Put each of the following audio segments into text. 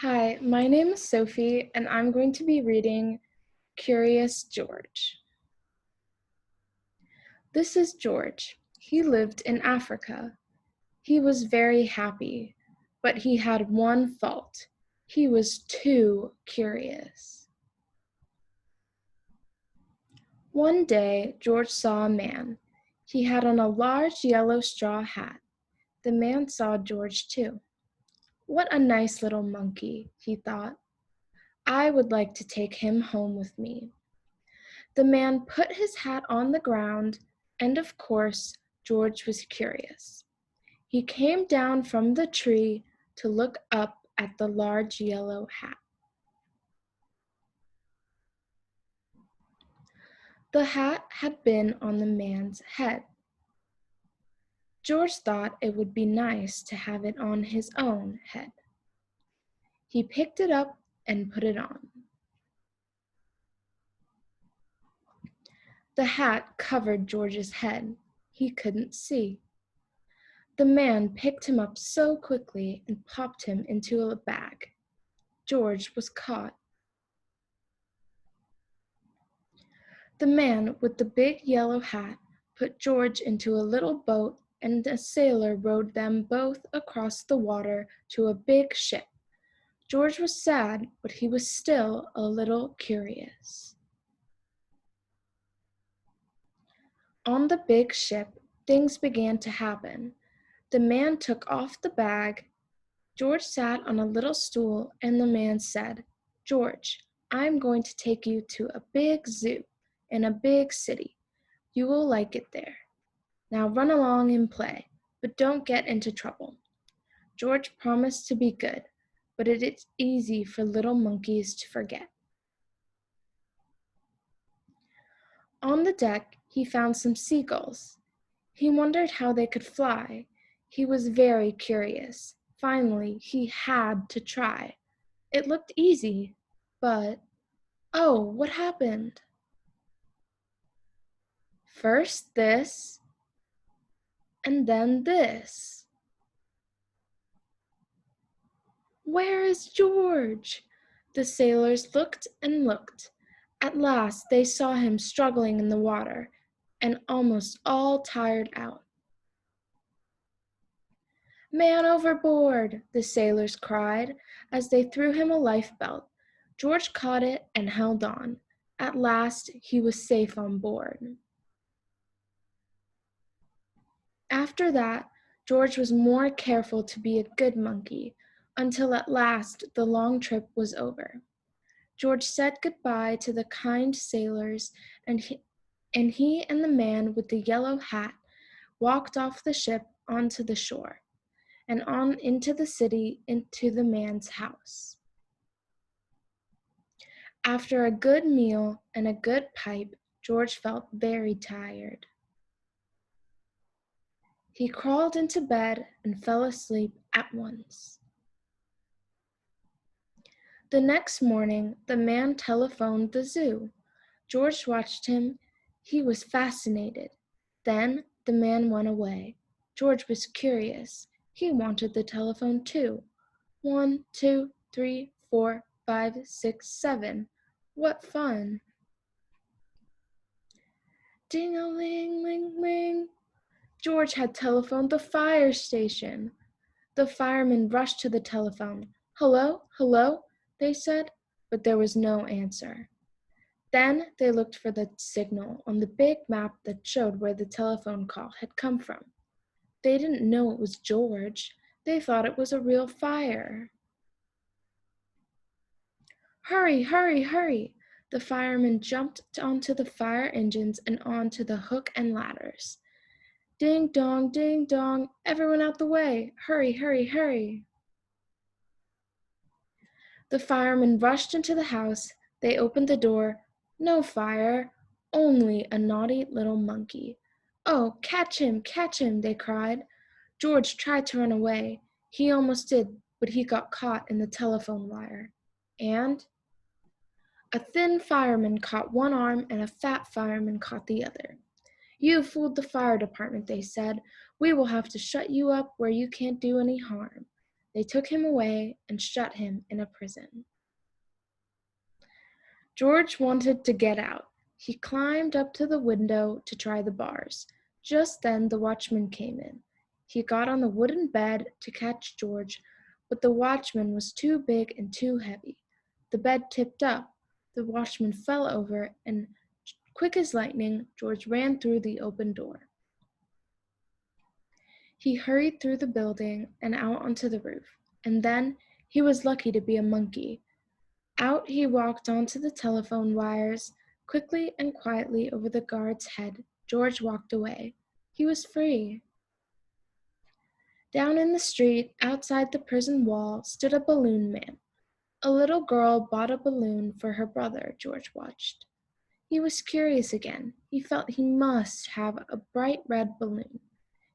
Hi, my name is Sophie, and I'm going to be reading Curious George. This is George. He lived in Africa. He was very happy, but he had one fault. He was too curious. One day, George saw a man. He had on a large yellow straw hat. The man saw George too. What a nice little monkey, he thought. I would like to take him home with me. The man put his hat on the ground, and of course, George was curious. He came down from the tree to look up at the large yellow hat. The hat had been on the man's head. George thought it would be nice to have it on his own head. He picked it up and put it on. The hat covered George's head. He couldn't see. The man picked him up so quickly and popped him into a bag. George was caught. The man with the big yellow hat put George into a little boat, and a sailor rowed them both across the water to a big ship. George was sad, but he was still a little curious. On the big ship, things began to happen. The man took off the bag. George sat on a little stool, and the man said, "George, I'm going to take you to a big zoo in a big city. You will like it there. Now run along and play, but don't get into trouble." George promised to be good, but it is easy for little monkeys to forget. On the deck, he found some seagulls. He wondered how they could fly. He was very curious. Finally, he had to try. It looked easy, but oh, what happened? First this, and then this. Where is George? The sailors looked and looked. At last they saw him struggling in the water, and almost all tired out. "Man overboard!" the sailors cried as they threw him a lifebelt. George caught it and held on. At last he was safe on board. After that, George was more careful to be a good monkey, until at last the long trip was over. George said goodbye to the kind sailors, and he and the man with the yellow hat walked off the ship onto the shore, and on into the city, into the man's house. After a good meal and a good pipe, George felt very tired. He crawled into bed and fell asleep at once. The next morning, the man telephoned the zoo. George watched him. He was fascinated. Then the man went away. George was curious. He wanted the telephone too. 1, 2, 3, 4, 5, 6, 7. What fun! Ding-a-ling-ling-ling. George had telephoned the fire station. The firemen rushed to the telephone. "Hello, hello," they said, but there was no answer. Then they looked for the signal on the big map that showed where the telephone call had come from. They didn't know it was George. They thought it was a real fire. "Hurry, hurry, hurry!" The firemen jumped onto the fire engines and onto the hook and ladders. Ding dong, everyone out the way! Hurry, hurry, hurry! The firemen rushed into the house. They opened the door. No fire, only a naughty little monkey. "Oh, catch him, they cried. George tried to run away. He almost did, but he got caught in the telephone wire. And a thin fireman caught one arm and a fat fireman caught the other. "You fooled the fire department," they said. "We will have to shut you up where you can't do any harm." They took him away and shut him in a prison. George wanted to get out. He climbed up to the window to try the bars. Just then the watchman came in. He got on the wooden bed to catch George, but the watchman was too big and too heavy. The bed tipped up. The watchman fell over, and quick as lightning, George ran through the open door. He hurried through the building and out onto the roof, and then he was lucky to be a monkey. Out he walked onto the telephone wires. Quickly and quietly over the guard's head, George walked away. He was free. Down in the street, outside the prison wall, stood a balloon man. A little girl bought a balloon for her brother, George watched. He was curious again. He felt he must have a bright red balloon.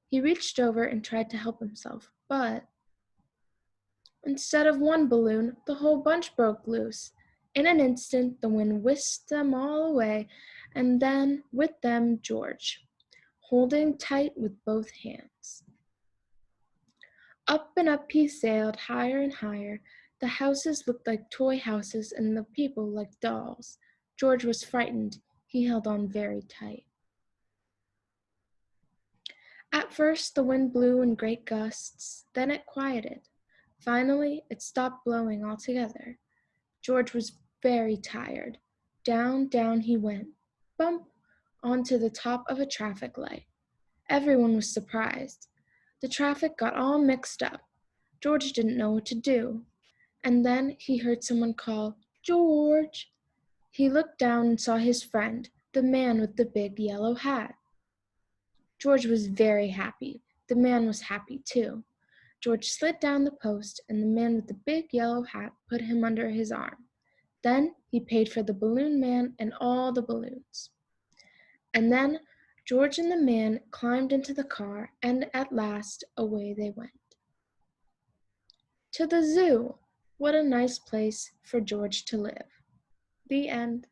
He reached over and tried to help himself, but instead of one balloon, the whole bunch broke loose. In an instant, the wind whisked them all away, and then, with them, George, holding tight with both hands. Up and up he sailed, higher and higher. The houses looked like toy houses, and the people like dolls. George was frightened. He held on very tight. At first, the wind blew in great gusts, then it quieted. Finally, it stopped blowing altogether. George was very tired. Down, down he went, bump, onto the top of a traffic light. Everyone was surprised. The traffic got all mixed up. George didn't know what to do. And then he heard someone call, "George!" He looked down and saw his friend, the man with the big yellow hat. George was very happy. The man was happy too. George slid down the post, and the man with the big yellow hat put him under his arm. Then he paid for the balloon man and all the balloons. And then George and the man climbed into the car, and at last away they went. To the zoo! What a nice place for George to live. The end.